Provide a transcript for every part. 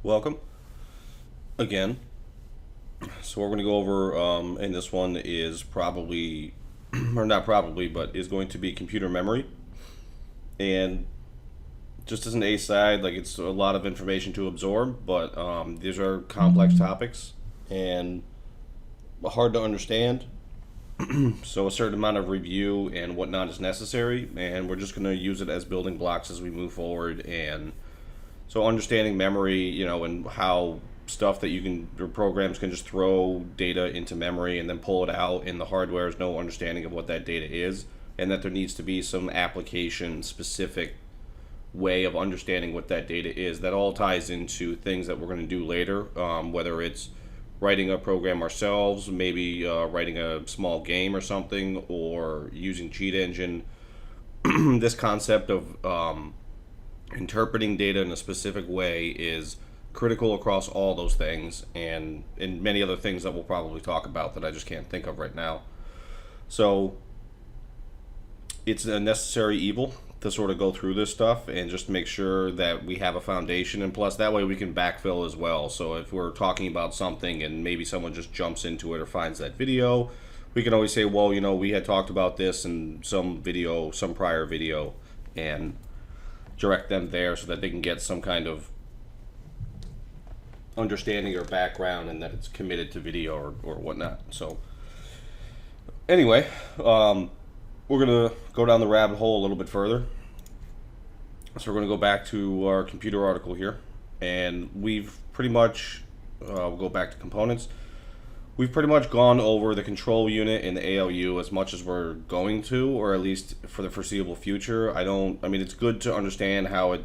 Welcome again. So we're going to go over, and this one is probably, or not probably, but is going to be computer memory. And just as an A side, like it's a lot of information to absorb, but these are complex topics and hard to understand. So a certain amount of review and whatnot is necessary, and we're just going to use it as building blocks as we move forward. And so understanding memory, and how stuff that you can, or programs can just throw data into memory and then pull it out, and the hardware has no understanding of what that data is, and that there needs to be some application specific way of understanding what that data is. That all ties into things that we're going to do later, whether it's writing a program ourselves, maybe writing a small game or something, or using cheat engine. This concept of interpreting data in a specific way is critical across all those things, and many other things that we'll probably talk about that I just can't think of right now. So it's a necessary evil to sort of go through this stuff and just make sure that we have a foundation, and plus that way we can backfill as well. So if we're talking about something and maybe someone just jumps into it or finds that video, we can always say, well, we had talked about this in some video, some prior video, and direct them there so that they can get some kind of understanding or background, and that it's committed to video or whatnot. So anyway, we're going to go down the rabbit hole a little bit further. So we're going to go back to our computer article here, and we've pretty much, we'll go back to components. We've pretty much gone over the control unit and the ALU as much as we're going to, or at least for the foreseeable future. I mean, it's good to understand how it,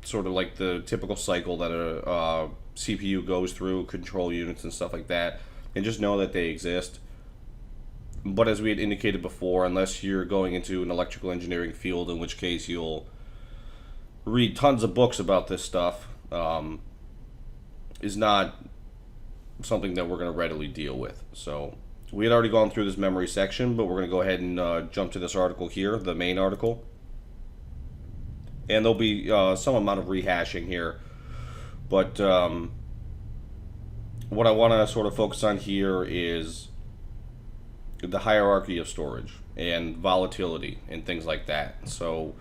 sort of like the typical cycle that a CPU goes through, control units and stuff like that, and just know that they exist. But as we had indicated before, unless you're going into an electrical engineering field, in which case you'll read tons of books about this stuff, is not something that we're going to readily deal with. So we had already gone through this memory section, but we're going to go ahead and jump to this article here, the main article. And there'll be some amount of rehashing here. But what I want to sort of focus on here is the hierarchy of storage and volatility and things like that. So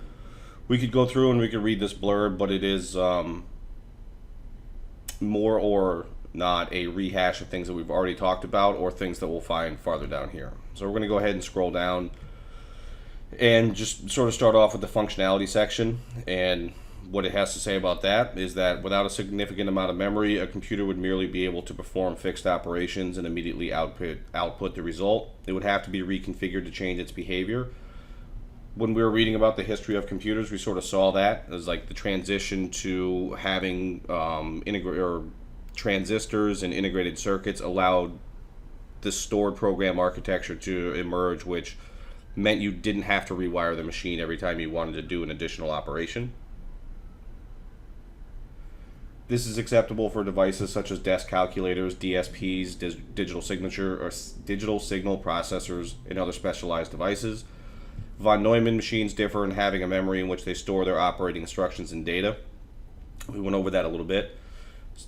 we could go through and we could read this blurb, but it is more or not a rehash of things that we've already talked about or things that we'll find farther down here. So we're going to go ahead and scroll down and just sort of start off with the functionality section. And what it has to say about that is that without a significant amount of memory, a computer would merely be able to perform fixed operations and immediately output the result. It would have to be reconfigured to change its behavior. When we were reading about the history of computers, we sort of saw that as like the transition to having transistors and integrated circuits allowed this stored program architecture to emerge, which meant you didn't have to rewire the machine every time you wanted to do an additional operation. This is acceptable for devices such as desk calculators, DSPs, digital signal processors, and other specialized devices. Von Neumann machines differ in having a memory in which they store their operating instructions and data. We went over that a little bit.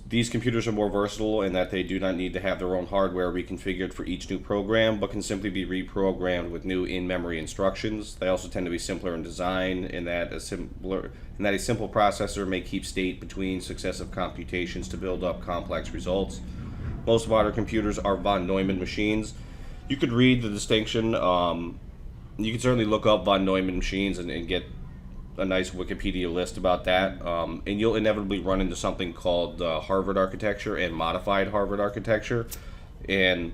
These computers are more versatile in that they do not need to have their own hardware reconfigured for each new program, but can simply be reprogrammed with new in-memory instructions. They also tend to be simpler in design in that a simple processor may keep state between successive computations to build up complex results. Most modern computers are von Neumann machines. You could read the distinction. You can certainly look up von Neumann machines and get a nice Wikipedia list about that, and you'll inevitably run into something called Harvard architecture and modified Harvard architecture. And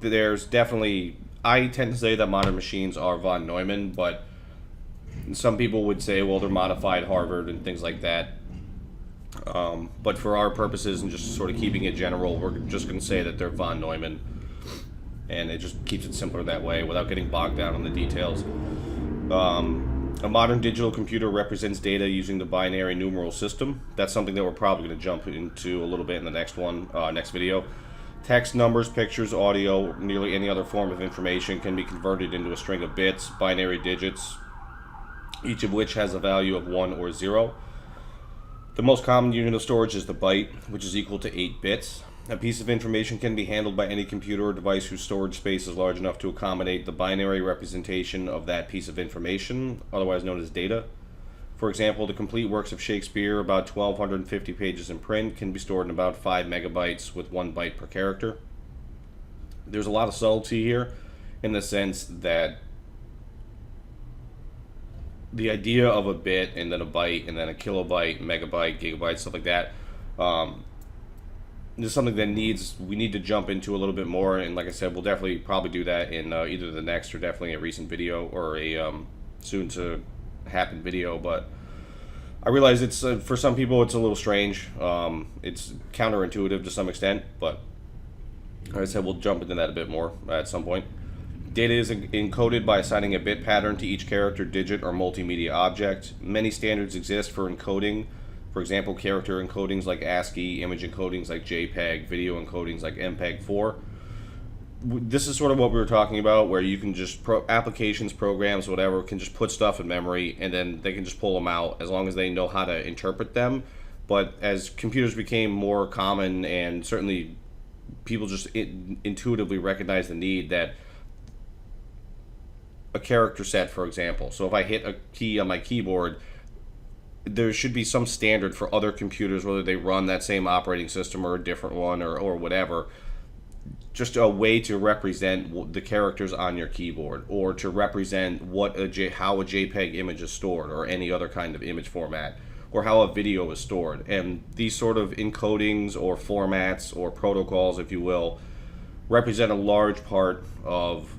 there's definitely, I tend to say that modern machines are von Neumann, but some people would say, well, they're modified Harvard and things like that. But for our purposes and just sort of keeping it general, we're just going to say that they're von Neumann, and it just keeps it simpler that way without getting bogged down in the details. A modern digital computer represents data using the binary numeral system. That's something that we're probably going to jump into a little bit in the next video. Text, numbers, pictures, audio, nearly any other form of information can be converted into a string of bits, binary digits, each of which has a value of 1 or 0. The most common unit of storage is the byte, which is equal to 8 bits. A piece of information can be handled by any computer or device whose storage space is large enough to accommodate the binary representation of that piece of information, otherwise known as data. For example, the complete works of Shakespeare, about 1,250 pages in print, can be stored in about 5 megabytes with 1 byte per character. There's a lot of subtlety here in the sense that the idea of a bit and then a byte and then a kilobyte, megabyte, gigabyte, stuff like that, is something that we need to jump into a little bit more. And like I said, we'll definitely probably do that in either the next or definitely a recent video or a soon to happen video. But I realize it's for some people it's a little strange. It's counterintuitive to some extent, but like I said, we'll jump into that a bit more at some point. Data is encoded by assigning a bit pattern to each character, digit, or multimedia object. Many standards exist for encoding. For example, character encodings like ASCII, image encodings like JPEG, video encodings like MPEG-4. This is sort of what we were talking about, where you can just, applications, programs, whatever, can just put stuff in memory, and then they can just pull them out as long as they know how to interpret them. But as computers became more common, and certainly people just intuitively recognize the need that a character set, for example. So if I hit a key on my keyboard, there should be some standard for other computers, whether they run that same operating system or a different one or whatever. Just a way to represent the characters on your keyboard, or to represent how a JPEG image is stored, or any other kind of image format, or how a video is stored. And these sort of encodings or formats or protocols, if you will, represent a large part of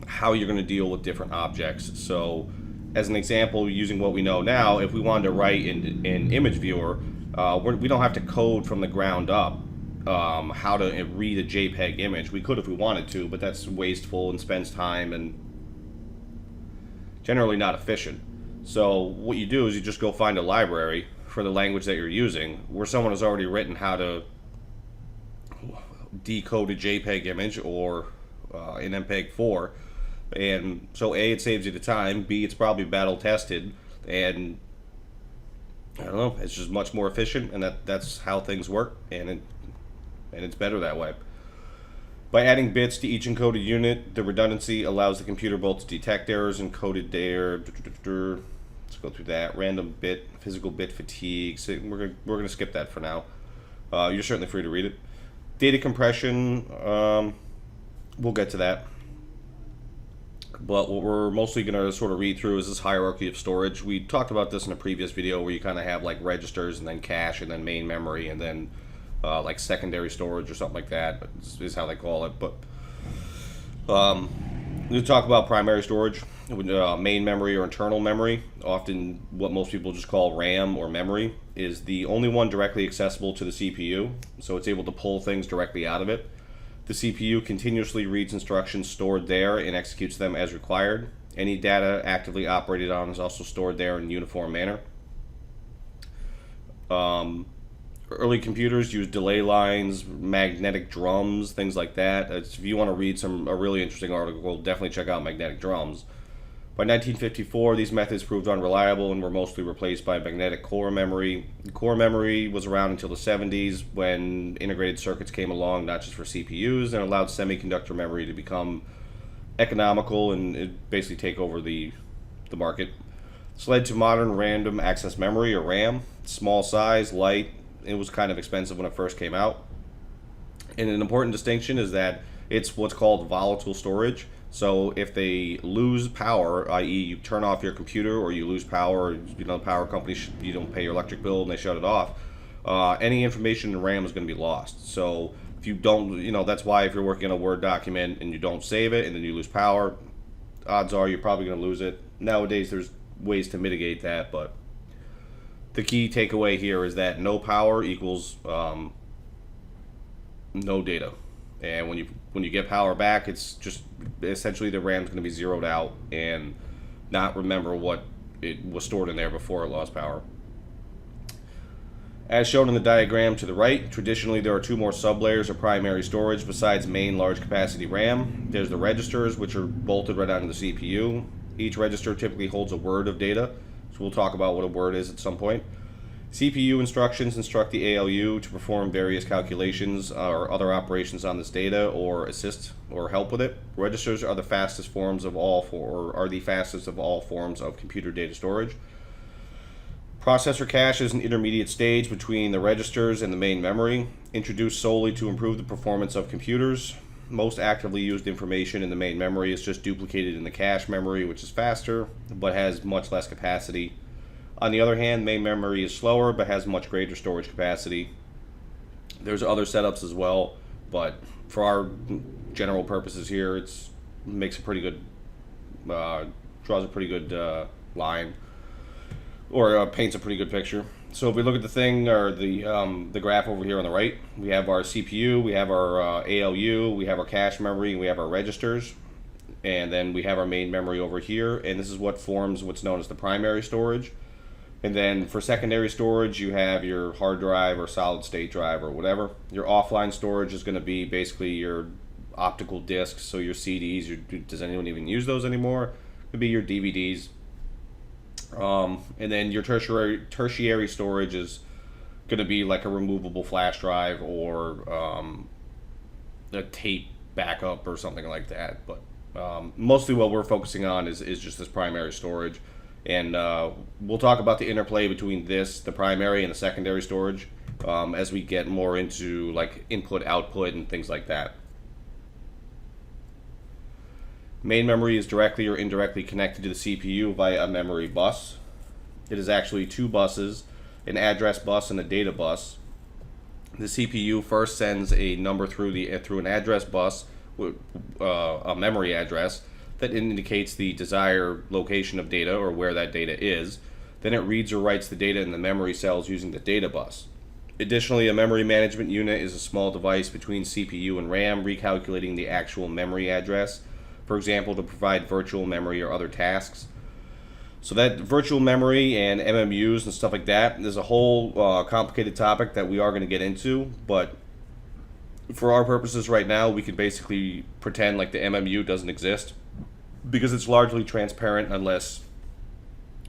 how you're going to deal with different objects. So as an example, using what we know now, if we wanted to write in an image viewer, we don't have to code from the ground up how to read a JPEG image. We could if we wanted to, but that's wasteful and spends time and generally not efficient. So what you do is you just go find a library for the language that you're using where someone has already written how to decode a JPEG image or in MPEG-4, and so A, it saves you the time, B, it's probably battle tested, and I don't know, it's just much more efficient, and that's how things work, and it's better that way. By adding bits to each encoded unit, the redundancy allows the computer both to detect errors, encoded there. Let's go through that. Random bit, physical bit fatigue. So we're gonna skip that for now. You're certainly free to read it. Data compression. We'll get to that. But what we're mostly going to sort of read through is this hierarchy of storage. We talked about this in a previous video where you kind of have like registers and then cache and then main memory and then like secondary storage or something like that, is how they call it. But we'll talk about primary storage, main memory or internal memory. Often what most people just call RAM or memory is the only one directly accessible to the CPU, so it's able to pull things directly out of it. The CPU continuously reads instructions stored there and executes them as required. Any data actively operated on is also stored there in a uniform manner. Early computers used delay lines, magnetic drums, things like that. If you want to read a really interesting article, definitely check out magnetic drums. By 1954, these methods proved unreliable and were mostly replaced by magnetic core memory. Core memory was around until the 70s when integrated circuits came along, not just for CPUs, and allowed semiconductor memory to become economical and basically take over the market. This led to modern random access memory, or RAM. Small size, light. It was kind of expensive when it first came out. And an important distinction is that it's what's called volatile storage. So if they lose power, i.e. you turn off your computer or you lose power, the power company, you don't pay your electric bill and they shut it off, any information in RAM is going to be lost. So if you don't, that's why if you're working on a Word document and you don't save it and then you lose power, odds are you're probably going to lose it. Nowadays there's ways to mitigate that, but the key takeaway here is that no power equals no data. And when you get power back, it's just essentially the RAM's going to be zeroed out and not remember what it was stored in there before it lost power. As shown in the diagram to the right, traditionally there are two more sublayers of primary storage besides main large capacity RAM. There's the registers, which are bolted right onto the CPU. Each register typically holds a word of data, so we'll talk about what a word is at some point. CPU instructions instruct the ALU to perform various calculations or other operations on this data, or assist or help with it. Registers are the fastest forms of all forms of computer data storage. Processor cache is an intermediate stage between the registers and the main memory, introduced solely to improve the performance of computers. Most actively used information in the main memory is just duplicated in the cache memory, which is faster but has much less capacity. On the other hand, main memory is slower but has much greater storage capacity. There's other setups as well, but for our general purposes here, it makes a pretty good, draws a pretty good line, or paints a pretty good picture. So if we look at the thing, or the graph over here on the right, we have our CPU, we have our ALU, we have our cache memory, and we have our registers, and then we have our main memory over here, and this is what forms what's known as the primary storage. And then for secondary storage, you have your hard drive or solid state drive or whatever. Your offline storage is going to be basically your optical discs, so your CDs. Does anyone even use those anymore? It could be your DVDs. And then your tertiary storage is going to be like a removable flash drive or a tape backup or something like that. But mostly what we're focusing on is just this primary storage. And we'll talk about the interplay between the primary and the secondary storage, as we get more into like input, output, and things like that. Main memory is directly or indirectly connected to the CPU via a memory bus. It is actually two buses, an address bus and a data bus. The CPU first sends a number through an address bus with a memory address that indicates the desired location of data, or where that data is. Then it reads or writes the data in the memory cells using the data bus. Additionally, a memory management unit is a small device between CPU and RAM, recalculating the actual memory address, for example, to provide virtual memory or other tasks. So that virtual memory and MMUs and stuff like that is a whole complicated topic that we are going to get into, but for our purposes right now, we can basically pretend like the MMU doesn't exist, because it's largely transparent, unless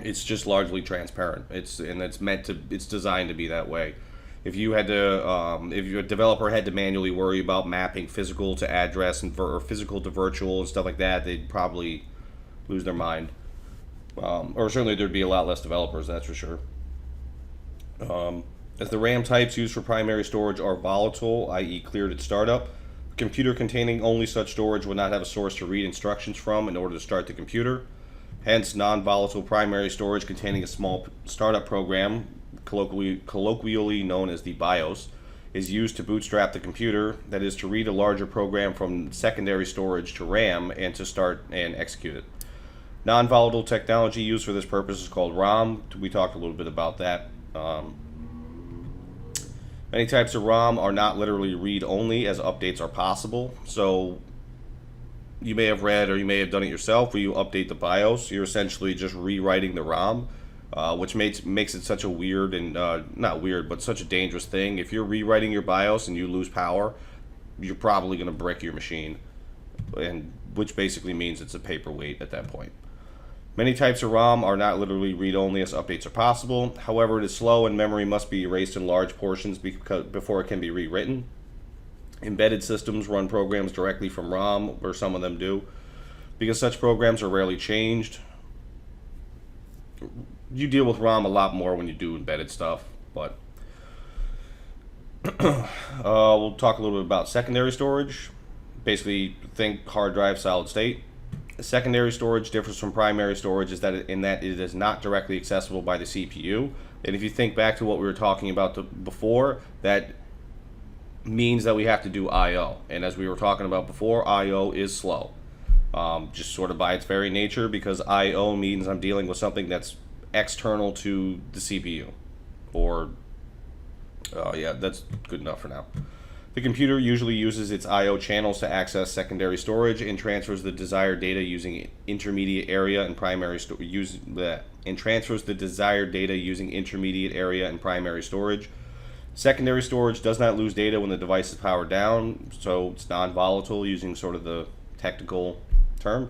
it's just largely transparent. It's designed to be that way. If you had to, if your developer had to manually worry about mapping physical to address or physical to virtual and stuff like that, they'd probably lose their mind. Or certainly there'd be a lot less developers, that's for sure. As the RAM types used for primary storage are volatile, i.e. cleared at startup, a computer containing only such storage would not have a source to read instructions from in order to start the computer. Hence, non-volatile primary storage containing a small startup program, colloquially known as the BIOS, is used to bootstrap the computer, that is, to read a larger program from secondary storage to RAM and to start and execute it. Non-volatile technology used for this purpose is called ROM. We talked a little bit about that. Many types of ROM are not literally read-only, as updates are possible. So you may have read, or you may have done it yourself, where you update the BIOS. You're essentially just rewriting the ROM, which makes it such a weird and, not weird, but such a dangerous thing. If you're rewriting your BIOS and you lose power, you're probably going to brick your machine, and which basically means it's a paperweight at that point. Many types of ROM are not literally read-only, as updates are possible. However, it is slow and memory must be erased in large portions before it can be rewritten. Embedded systems run programs directly from ROM, or some of them do, because such programs are rarely changed. You deal with ROM a lot more when you do embedded stuff, but we'll talk a little bit about secondary storage. Basically, think hard drive, solid state. Secondary storage differs from primary storage in that it is not directly accessible by the CPU. And if you think back to what we were talking about before, that means that we have to do I/O. And as we were talking about before, I/O is slow, just sort of by its very nature, because I/O means I'm dealing with something that's external to the CPU. Or, yeah, that's good enough for now. The computer usually uses its I/O channels to access secondary storage and transfers the desired data using intermediate area and primary storage. Secondary storage does not lose data when the device is powered down, so it's non-volatile, using sort of the technical term.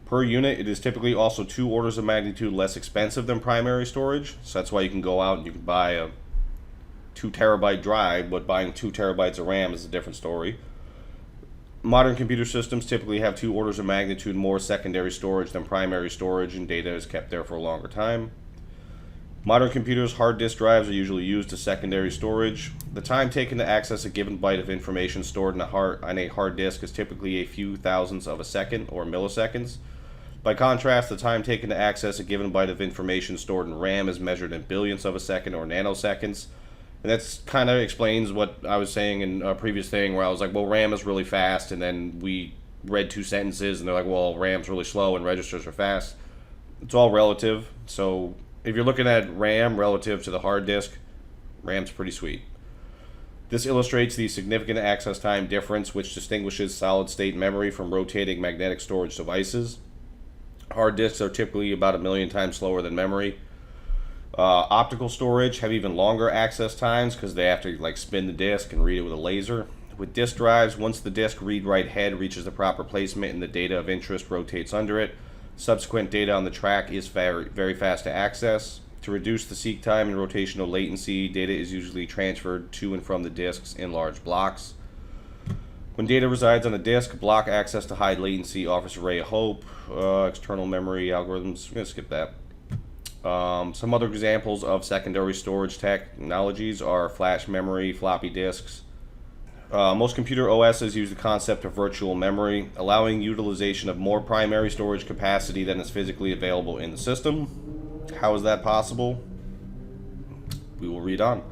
Per unit, it is typically also 2 orders of magnitude less expensive than primary storage. So that's why you can go out and you can buy a 2 terabyte drive, but buying 2 terabytes of RAM is a different story. Modern computer systems typically have 2 orders of magnitude more secondary storage than primary storage, and data is kept there for a longer time. Modern computers' hard disk drives are usually used as secondary storage. The time taken to access a given byte of information stored on a hard disk is typically a few thousandths of a second or milliseconds. By contrast, the time taken to access a given byte of information stored in RAM is measured in billionths of a second or nanoseconds. And that's kind of explains what I was saying in a previous thing where I was like, well, RAM is really fast, and then we read 2 sentences and they're like, well, RAM's really slow and registers are fast. It's all relative. So if you're looking at RAM relative to the hard disk, RAM's pretty sweet. This illustrates the significant access time difference which distinguishes solid-state memory from rotating magnetic storage devices. Hard disks are typically about 1,000,000 times slower than memory. Optical storage have even longer access times because they have to like spin the disk and read it with a laser. With disk drives, once the disk read-write head reaches the proper placement and the data of interest rotates under it, subsequent data on the track is very, very fast to access. To reduce the seek time and rotational latency, data is usually transferred to and from the disks in large blocks. When data resides on a disk, block access to high latency offers a ray of hope. External memory algorithms, I'm going to skip that. Some other examples of secondary storage technologies are flash memory, floppy disks. Most computer OSs use the concept of virtual memory, allowing utilization of more primary storage capacity than is physically available in the system. How is that possible? We will read on.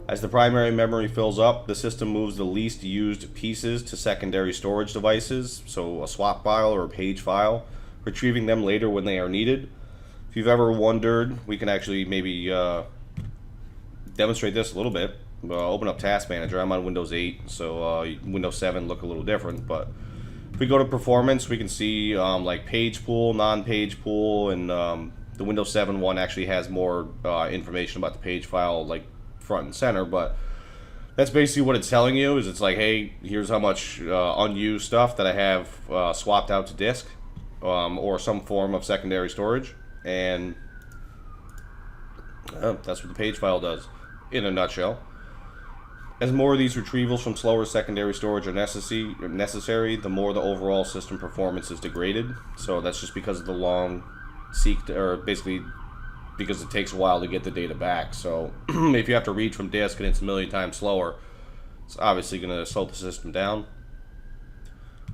As the primary memory fills up, the system moves the least used pieces to secondary storage devices, so a swap file or a page file, retrieving them later when they are needed. If you've ever wondered, we can actually maybe demonstrate this a little bit. Open up Task Manager. I'm on Windows 8, so Windows 7 look a little different. But if we go to Performance, we can see like Page Pool, Non-Page Pool, and the Windows 7 one actually has more information about the page file, like front and center. But that's basically what it's telling you. Is it's like, hey, here's how much unused stuff that I have swapped out to disk or some form of secondary storage. And that's what the page file does in a nutshell. As more of these retrievals from slower secondary storage are necessary, the more the overall system performance is degraded. So that's just because of the long seek, or basically because it takes a while to get the data back. So if you have to read from disk and it's 1,000,000 times slower, it's obviously going to slow the system down.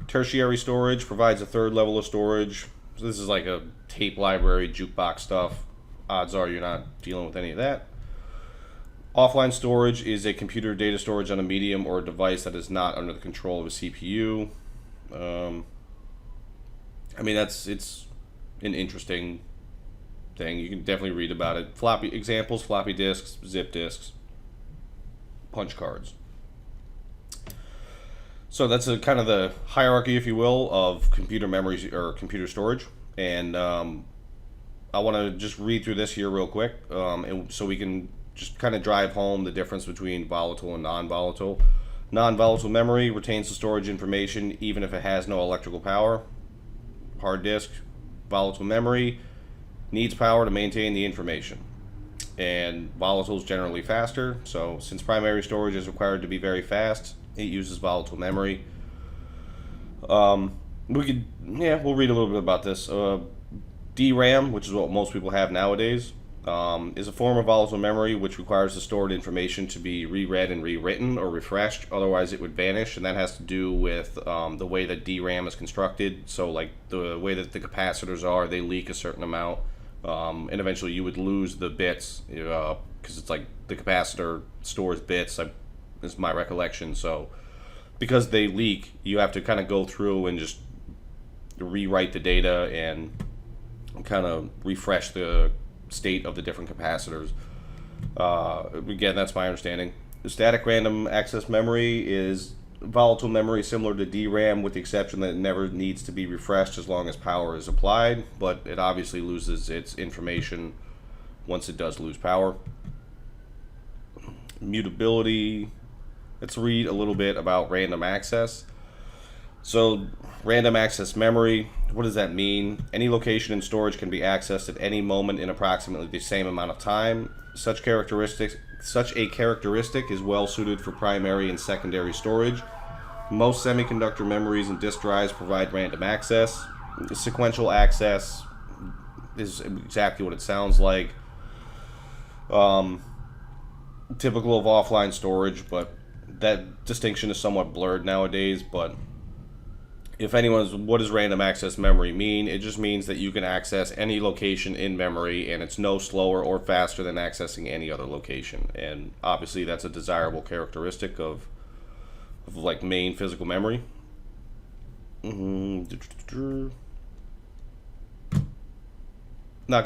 Tertiary storage provides a third level of storage. So this is like a tape library, jukebox stuff. Odds are you're not dealing with any of that. Offline storage is a computer data storage on a medium or a device that is not under the control of a CPU. I mean, it's an interesting thing. You can definitely read about it. Floppy examples: floppy disks, zip disks, punch cards. So that's a kind of the hierarchy, if you will, of computer memory or computer storage. And I want to just read through this here real quick, and so we can just kind of drive home the difference between volatile and non-volatile. Non-volatile memory retains the storage information even if it has no electrical power. Hard disk. Volatile memory needs power to maintain the information. And volatile is generally faster, so since primary storage is required to be very fast, it uses volatile memory. We'll read a little bit about this. DRAM, which is what most people have nowadays, is a form of volatile memory which requires the stored information to be reread and rewritten or refreshed, otherwise it would vanish, and that has to do with the way that DRAM is constructed. So like the way that the capacitors are, they leak a certain amount, and eventually you would lose the bits, because it's like the capacitor stores bits, is my recollection. So because they leak, you have to kind of go through and just rewrite the data and kind of refresh the state of the different capacitors. Again, that's my understanding. The static random access memory is volatile memory similar to DRAM, with the exception that it never needs to be refreshed as long as power is applied, but it obviously loses its information once it does lose power. Mutability. Let's read a little bit about random access. So random access memory What does that mean? Any location in storage can be accessed at any moment in approximately the same amount of time. Such a characteristic is well suited for primary and secondary storage. Most semiconductor memories and disk drives provide random access. Sequential access is exactly what it sounds like. Typical of offline storage, but that distinction is somewhat blurred nowadays. But if anyone's, what does random access memory mean? It just means that you can access any location in memory, and it's no slower or faster than accessing any other location. And obviously, that's a desirable characteristic of like main physical memory. Not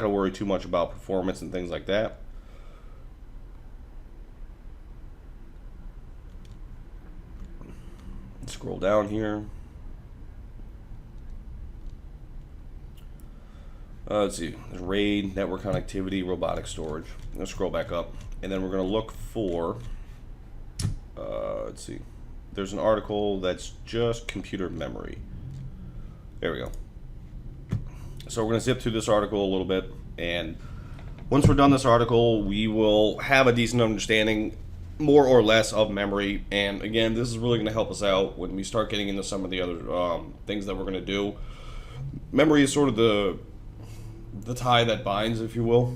going to worry too much about performance and things like that. Scroll down here. Let's see. There's RAID, network connectivity, robotic storage. Let's scroll back up, and then we're going to look for. Let's see. There's an article that's just computer memory. There we go. So we're going to zip through this article a little bit, and once we're done this article, we will have a decent understanding, more or less, of memory. And again, this is really going to help us out when we start getting into some of the other things that we're going to do. Memory is sort of the tie that binds, if you will.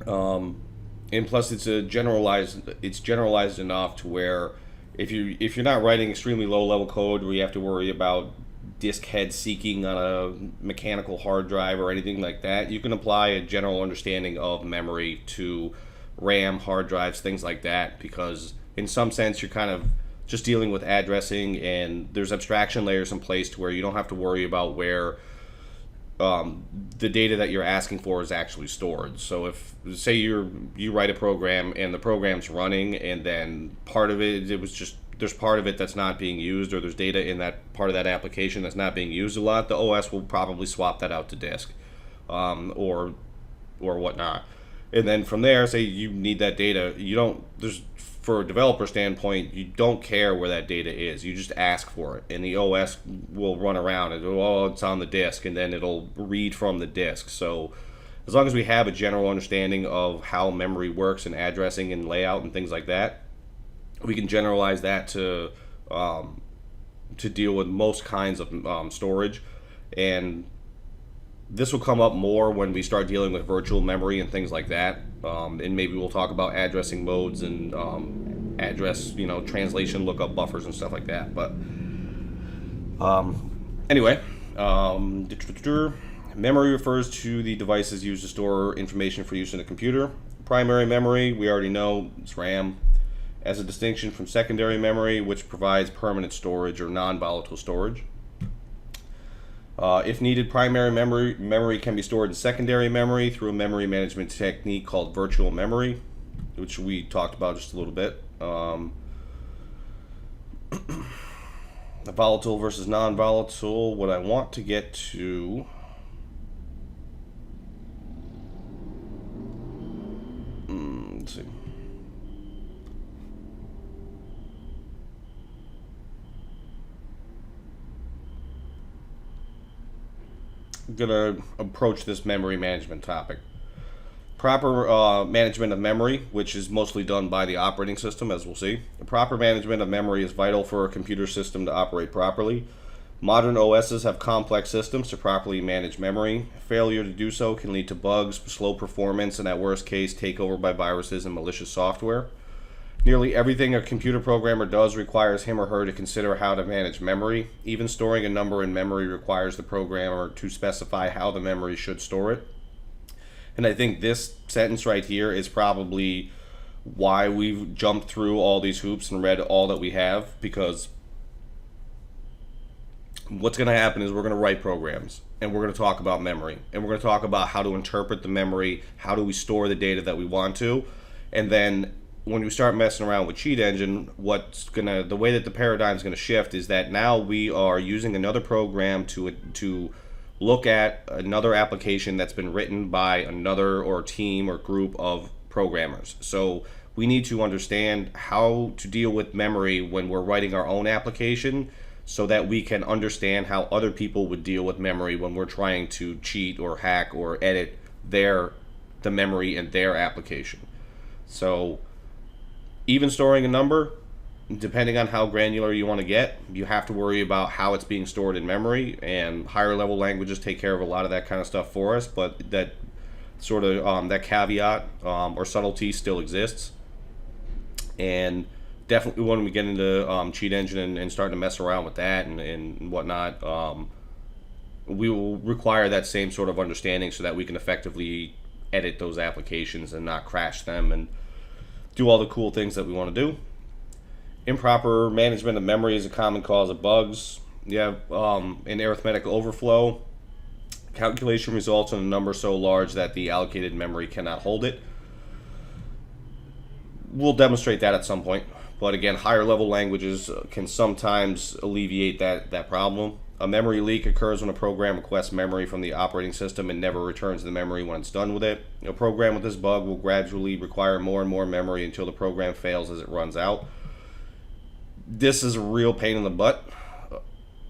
And plus, it's generalized enough to where if you're not writing extremely low level code where you have to worry about disk head seeking on a mechanical hard drive or anything like that, you can apply a general understanding of memory to RAM, hard drives, things like that, because in some sense you're kind of just dealing with addressing, and there's abstraction layers in place to where you don't have to worry about where the data that you're asking for is actually stored. So if, say, you write a program and the program's running, and then part of there's part of it that's not being used, or there's data in that part of that application that's not being used a lot, the OS will probably swap that out to disk, or whatnot. And then from there, say you need that data, for a developer standpoint, you don't care where that data is. You just ask for it, and the OS will run around and it's on the disk, and then it'll read from the disk. So as long as we have a general understanding of how memory works and addressing and layout and things like that, we can generalize that to deal with most kinds of storage. And this will come up more when we start dealing with virtual memory and things like that. And maybe we'll talk about addressing modes and address, translation lookup buffers and stuff like that. But anyway, memory refers to the devices used to store information for use in a computer. Primary memory, we already know, it's RAM, as a distinction from secondary memory, which provides permanent storage or non-volatile storage. If needed, primary memory can be stored in secondary memory through a memory management technique called virtual memory, which we talked about just a little bit. Volatile versus non-volatile. What I want to get to... let's see. Gonna approach this memory management topic. Proper management of memory, which is mostly done by the operating system, as we'll see. The proper management of memory is vital for a computer system to operate properly. Modern OSs have complex systems to properly manage memory. Failure to do so can lead to bugs, slow performance, and at worst case, takeover by viruses and malicious software. Nearly everything a computer programmer does requires him or her to consider how to manage memory. Even storing a number in memory requires the programmer to specify how the memory should store it. And I think this sentence right here is probably why we've jumped through all these hoops and read all that we have, because what's going to happen is we're going to write programs, and we're going to talk about memory, and we're going to talk about how to interpret the memory, how do we store the data that we want to, and then when we start messing around with Cheat Engine, the way that the paradigm is going to shift is that now we are using another program to look at another application that's been written by another or team or group of programmers. So we need to understand how to deal with memory when we're writing our own application so that we can understand how other people would deal with memory when we're trying to cheat or hack or edit the memory in their application. So even storing a number, depending on how granular you want to get, you have to worry about how it's being stored in memory, and higher level languages take care of a lot of that kind of stuff for us, but that sort of that caveat or subtlety still exists. And definitely when we get into cheat engine and starting to mess around with that and whatnot, we will require that same sort of understanding so that we can effectively edit those applications and not crash them and do all the cool things that we want to do. Improper management of memory is a common cause of bugs. You have an arithmetic overflow. Calculation results in a number so large that the allocated memory cannot hold it. We'll demonstrate that at some point. But again, higher level languages can sometimes alleviate that problem. A memory leak occurs when a program requests memory from the operating system and never returns the memory when it's done with it. A program with this bug will gradually require more and more memory until the program fails as it runs out. This is a real pain in the butt.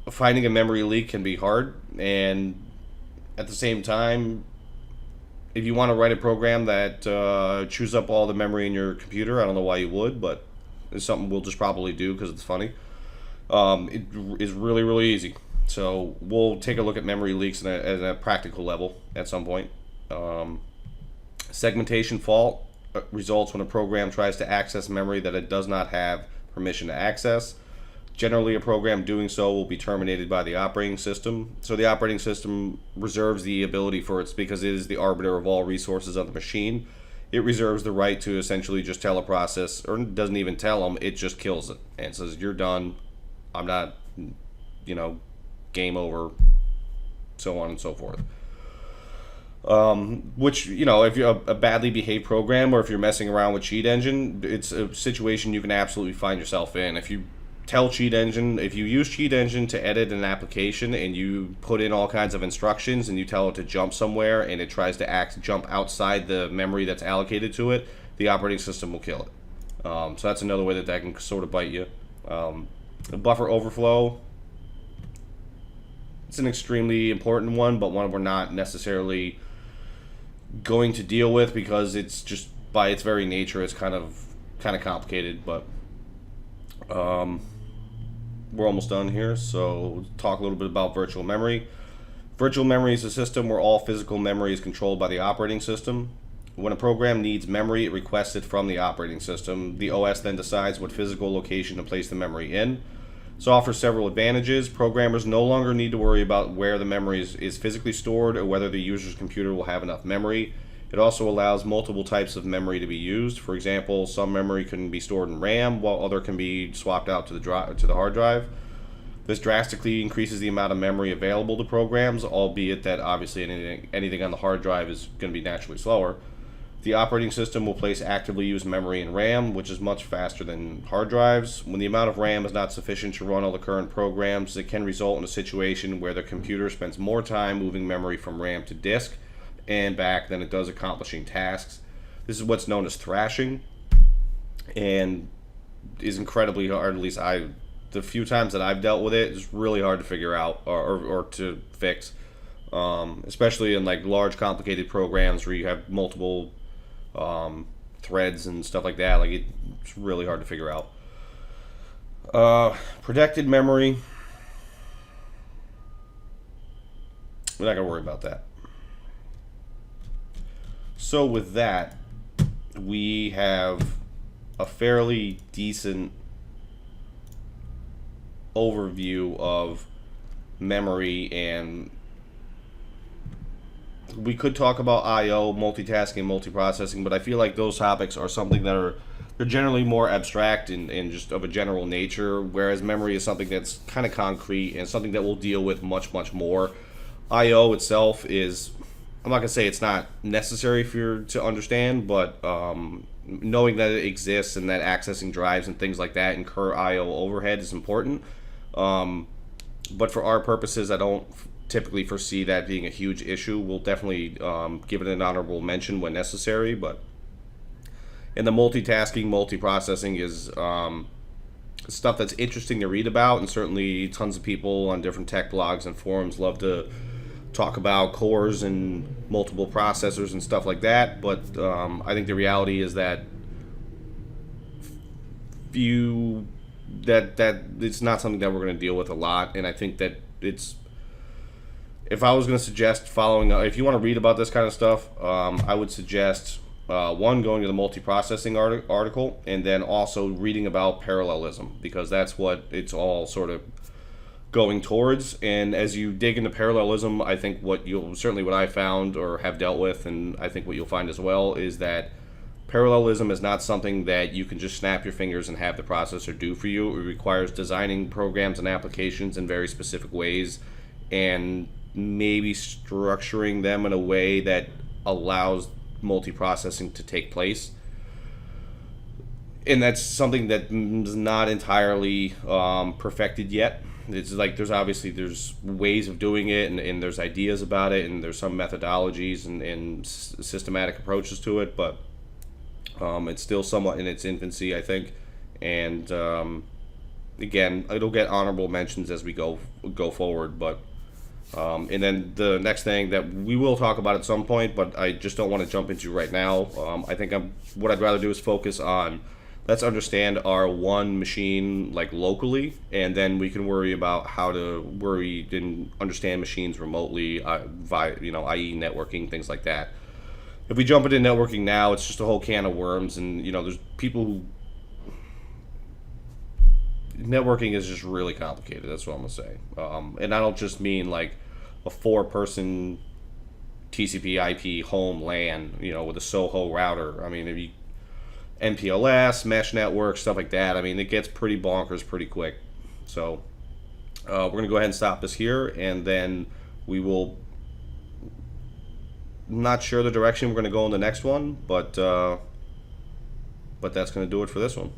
Finding a memory leak can be hard, and at the same time, if you want to write a program that chews up all the memory in your computer, I don't know why you would, but it's something we'll just probably do because it's funny. It is really, really easy. So we'll take a look at memory leaks at a practical level at some point. Segmentation fault results when a program tries to access memory that it does not have permission to access. Generally, a program doing so will be terminated by the operating system. So the operating system reserves the ability for it, because it is the arbiter of all resources of the machine. It reserves the right to essentially just tell a process, or doesn't even tell them, it just kills it and says, you're done, I'm not, game over, so on and so forth. Which, if you're a badly behaved program, or if you're messing around with cheat engine, it's a situation you can absolutely find yourself in. If you use cheat engine to edit an application and you put in all kinds of instructions and you tell it to jump somewhere and it tries to jump outside the memory that's allocated to it, the operating system will kill it. So that's another way that can sort of bite you. Buffer overflow, it's an extremely important one, but one we're not necessarily going to deal with because it's just, by its very nature, it's kind of complicated. But we're almost done here, so we'll talk a little bit about virtual memory. Virtual memory is a system where all physical memory is controlled by the operating system. When a program needs memory, it requests it from the operating system. The OS then decides what physical location to place the memory in. This offers several advantages. Programmers no longer need to worry about where the memory is physically stored or whether the user's computer will have enough memory. It also allows multiple types of memory to be used. For example, some memory can be stored in RAM, while other can be swapped out to the hard drive. This drastically increases the amount of memory available to programs, albeit that obviously anything on the hard drive is going to be naturally slower. The operating system will place actively used memory in RAM, which is much faster than hard drives. When the amount of RAM is not sufficient to run all the current programs, it can result in a situation where the computer spends more time moving memory from RAM to disk and back than it does accomplishing tasks. This is what's known as thrashing, and is incredibly hard. At least the few times that I've dealt with it, it's really hard to figure out or to fix, especially in like large complicated programs where you have multiple threads and stuff like that. Like it's really hard to figure out. Protected memory, we're not gonna worry about that. So with that, we have a fairly decent overview of memory, and we could talk about I/O, multitasking, multiprocessing, but I feel like those topics are something that they're generally more abstract and just of a general nature, whereas memory is something that's kind of concrete and something that we'll deal with much, much more. I/O itself is, I'm not going to say it's not necessary for you to understand, but knowing that it exists and that accessing drives and things like that incur I/O overhead is important. But for our purposes, I don't typically foresee that being a huge issue. We'll definitely give it an honorable mention when necessary, but in the multitasking, multiprocessing is stuff that's interesting to read about, and certainly tons of people on different tech blogs and forums love to talk about cores and multiple processors and stuff like that. But I think the reality is that that it's not something that we're going to deal with a lot, and I think that it's, if I was going to suggest following, if you want to read about this kind of stuff, I would suggest one, going to the multiprocessing article, and then also reading about parallelism, because that's what it's all sort of going towards. And as you dig into parallelism, I think what I found or have dealt with, and I think what you'll find as well, is that parallelism is not something that you can just snap your fingers and have the processor do for you. It requires designing programs and applications in very specific ways, and maybe structuring them in a way that allows multiprocessing to take place. And that's something that is not entirely perfected yet. It's like there's ways of doing it, and there's ideas about it, and there's some methodologies and systematic approaches to it, but it's still somewhat in its infancy, I think. And again, it'll get honorable mentions as we go forward. But and then the next thing that we will talk about at some point, but I just don't want to jump into right now. I think what I'd rather do is focus on, let's understand our one machine like locally, and then we can worry about how to worry and understand machines remotely, via, i.e. networking, things like that. If we jump into networking now, it's just a whole can of worms, and there's people who, networking is just really complicated. That's what I'm gonna say. And I don't just mean like a 4-person TCP/IP home LAN, with a Soho router. I mean, if you MPLS, mesh network, stuff like that. I mean, it gets pretty bonkers pretty quick. So we're gonna go ahead and stop this here, and then we will. Not sure the direction we're gonna go in the next one, but that's gonna do it for this one.